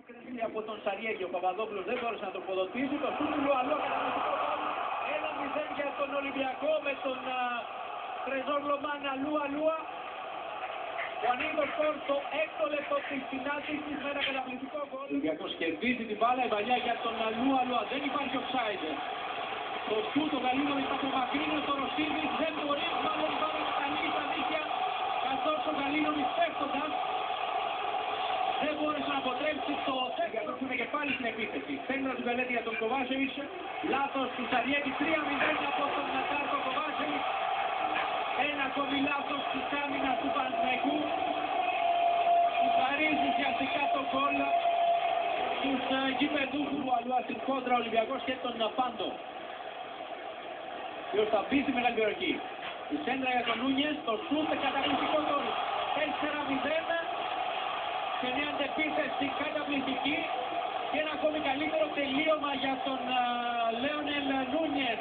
Κρίση από τον Σαριέγγι, ο Παπαδόπουλος δεν μπόρεσε να τροφοδοτήσει. Το σούτ του Λουαλού, καταπληκτικό γκολ. 1-0 για τον Ολυμπιακό με τον Τρεζόρ Λομάνα Λουαλούα. Που ανοίγει το σκορ στο 6ο λεπτό της συνάντησης με ένα καταπληκτικό γκολ. Ο Ολυμπιακός κερδίζει την μπάλα, η παλιά για τον Λουαλούα. Δεν υπάρχει offside. Το σούτ, το Γαλήνο μετά από μακρύνο, το Ρωσίδης δεν μπορεί, μάλλον η μπάλα να καλύψει στα νύχια. Καθώς ο Γαλήνο πέφτοντας δεν μπόρεσε να αποτρέψει το Ολυμπιακός που είναι και πάλι στην επίθεση. Σέντρα του Μπελέτη για τον Κοβάσεβιτς. Λάθος του Σαριέγγι, 3-0 από τον Νατάρκο Κοβάσεβιτς. Ένα ακόμη λάθος της άμυνας του Παναθηναϊκού. Που χαρίζει ουσιαστικά το γκολ στους γηπεδούχους του Αλουά στην κόντρα Ολυμπιακός και τον Πάντο. Ποιος θα μπει στη μεγάλη περιοχή. Η σέντρα για τον Νούνιες, το σούτ καταπληκτικό γκολ. 4-0. Σε μια αντεπίθεση καταπληκτική και ένα ακόμη καλύτερο τελείωμα για τον Λέονελ Νούνιες.